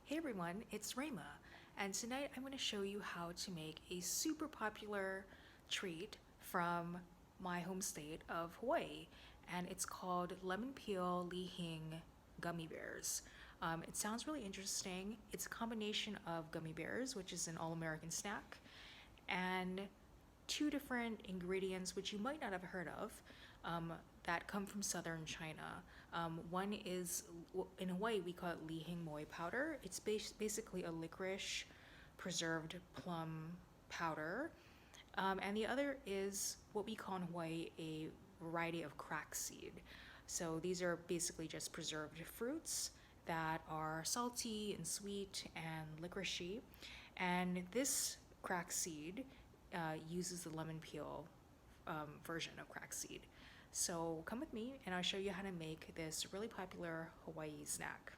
Hey everyone, it's Rayma, and tonight I'm going to show you how to make a super popular treat from my home state of Hawaii, and it's called lemon peel li hing gummy bears. It sounds really interesting. It's a combination of gummy bears, which is an all-American snack, and two different ingredients which you might not have heard of um, that come from southern China. One is, in Hawaii, we call it li hing moi powder. It's basically a licorice preserved plum powder. And the other is what we call in Hawaii a variety of crack seed. So these are basically just preserved fruits that are salty and sweet and licoricey. And this crack seed uses the lemon peel version of crack seed. So come with me and I'll show you how to make this really popular Hawaii snack.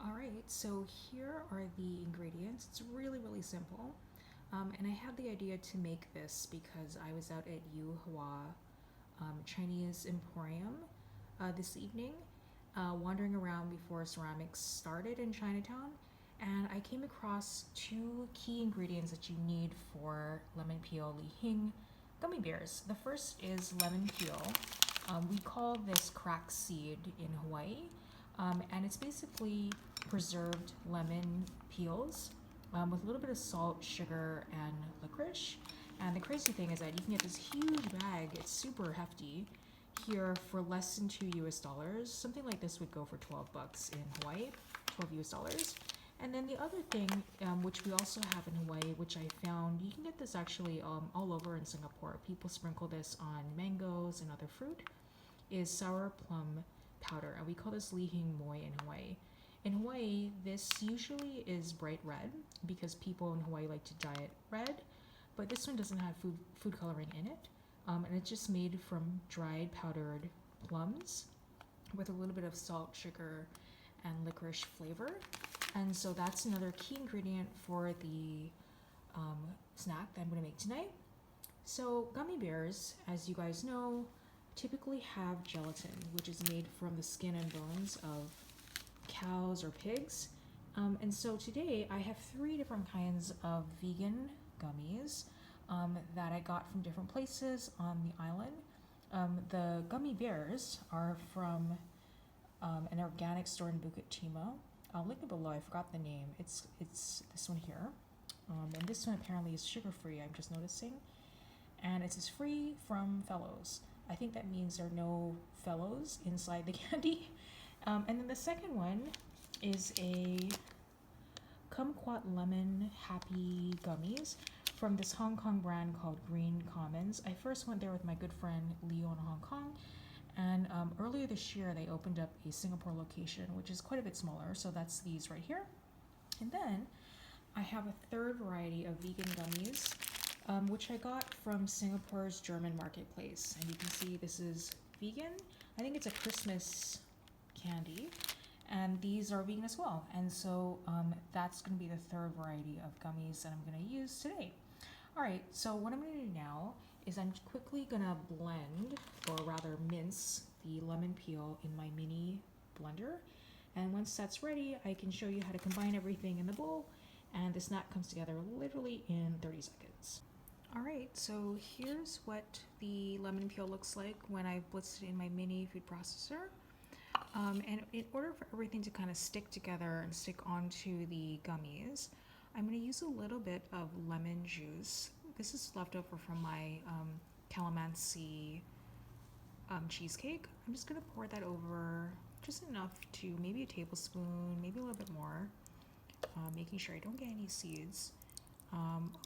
Alright, so here are the ingredients. It's really, really simple. And I had the idea to make this because I was out at Yue Hwa Chinese emporium this evening, wandering around before ceramics started in Chinatown, and I came across two key ingredients that you need for lemon peel li hing gummy bears. The first is lemon peel. We call this crack seed in Hawaii, and it's basically preserved lemon peels with a little bit of salt, sugar, and licorice. And the crazy thing is that you can get this huge bag, it's super hefty, here for less than $2 US. Something like this would go for 12 bucks in Hawaii, 12 US. And then the other thing, which we also have in Hawaii, which I found, you can get this actually all over in Singapore. People sprinkle this on mangoes and other fruit, is sour plum powder. And we call this li hing moi in Hawaii. In Hawaii, this usually is bright red because people in Hawaii like to dye it red, but this one doesn't have food coloring in it. And it's just made from dried powdered plums with a little bit of salt, sugar, and licorice flavor. And so that's another key ingredient for the snack that I'm going to make tonight. So gummy bears, as you guys know, typically have gelatin, which is made from the skin and bones of cows or pigs. And so today I have three different kinds of vegan gummies that I got from different places on the island. The gummy bears are from an organic store in Bukit Timah. I'll link it below. I forgot the name. It's this one here, and this one apparently is sugar-free. I'm just noticing, and it says free from fellows. I think that means there are no fellows inside the candy. And then the second one is a kumquat lemon happy gummies from this Hong Kong brand called Green Commons. I first went there with my good friend Leo in Hong Kong, and earlier this year they opened up a Singapore location, which is quite a bit smaller, so that's these right here. And then I have a third variety of vegan gummies, which I got from Singapore's German marketplace. And you can see this is vegan. I think it's a Christmas candy, and these are vegan as well. And so that's going to be the third variety of gummies that I'm going to use today. All right, so what I'm going to do now is I'm quickly going to blend, or rather mince, the lemon peel in my mini blender. And once that's ready, I can show you how to combine everything in the bowl, and the snack comes together literally in 30 seconds. All right, so here's what the lemon peel looks like when I blitzed it in my mini food processor. And in order for everything to kind of stick together and stick onto the gummies, I'm going to use a little bit of lemon juice. This is leftover from my calamansi cheesecake. I'm just going to pour that over, just enough to maybe a tablespoon, maybe a little bit more, making sure I don't get any seeds.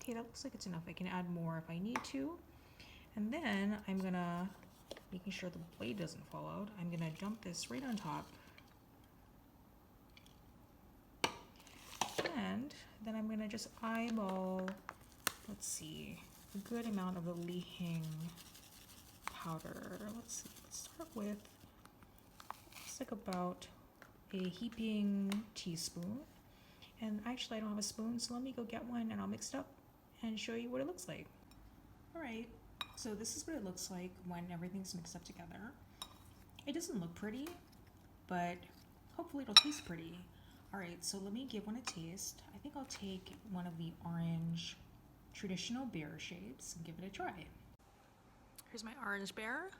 Okay, that looks like it's enough. I can add more if I need to. And then I'm going to, making sure the blade doesn't fall out, I'm going to dump this right on top. And then I'm going to just eyeball, let's see, a good amount of the li hing powder. Let's see, let's start with, it's like about a heaping teaspoon. And actually I don't have a spoon, so let me go get one and I'll mix it up and show you what it looks like. All right, so this is what it looks like when everything's mixed up together. It doesn't look pretty, but hopefully it'll taste pretty. All right, so let me give one a taste. I think I'll take one of the orange traditional bear shapes and give it a try. Here's my orange bear.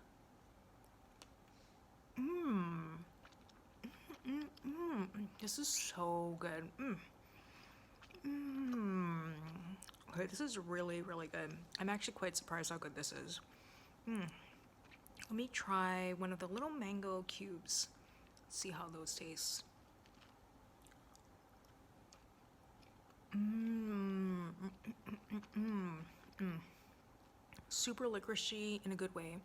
This is so good. Okay, this is really, really good. I'm actually quite surprised how good this is. Let me try one of the little mango cubes. See how those taste. Super licoricey in a good way.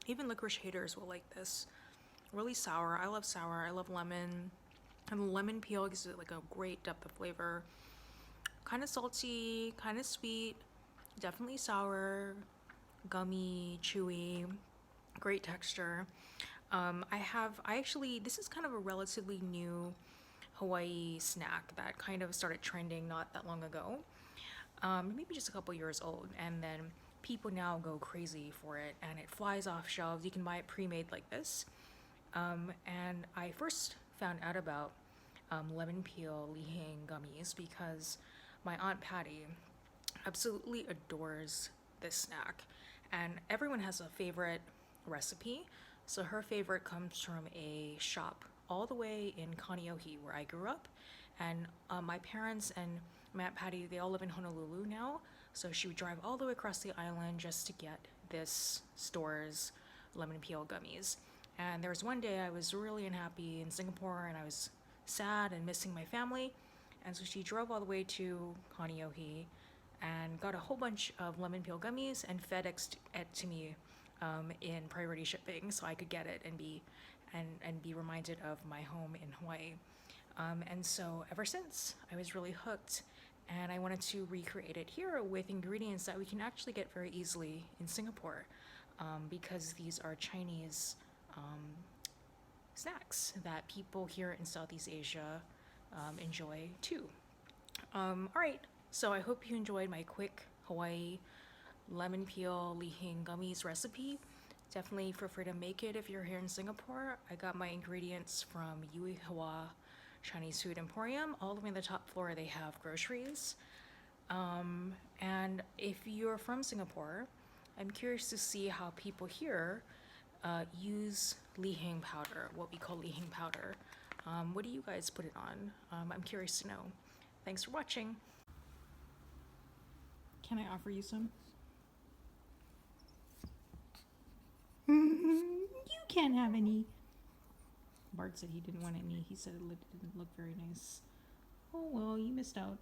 Even licorice haters will like this. Really sour. I love sour. I love lemon. And the lemon peel gives it like a great depth of flavor. Kind of salty, kind of sweet, definitely sour, gummy, chewy, great texture. This is kind of a relatively new Hawaii snack that kind of started trending not that long ago. Maybe just a couple years old, and then people now go crazy for it, and it flies off shelves. You can buy it pre-made like this. And I first found out about lemon peel hing gummies because my aunt Patty absolutely adores this snack, and everyone has a favorite recipe. So her favorite comes from a shop all the way in Kaneohe, where I grew up, and my parents and my aunt Patty, they all live in Honolulu now. So she would drive all the way across the island just to get this store's lemon peel gummies. And there was one day I was really unhappy in Singapore, and I was sad and missing my family. And so she drove all the way to Kaneohe and got a whole bunch of lemon peel gummies and FedExed it to me in priority shipping, so I could get it and be reminded of my home in Hawaii. And so ever since, I was really hooked, and I wanted to recreate it here with ingredients that we can actually get very easily in Singapore, because these are Chinese snacks that people here in Southeast Asia enjoy too. All right, so I hope you enjoyed my quick Hawaii lemon peel hing gummies recipe. Definitely feel free to make it if you're here in Singapore. I got my ingredients from Yue Hwa Chinese food emporium. All the way on the top floor they have groceries. And if you're from Singapore, I'm curious to see how people here use hing powder, what we call hing powder. What do you guys put it on? I'm curious to know. Thanks for watching. Can I offer you some? You can't have any. Bart said he didn't want any. He said it didn't look very nice. Oh well, you missed out.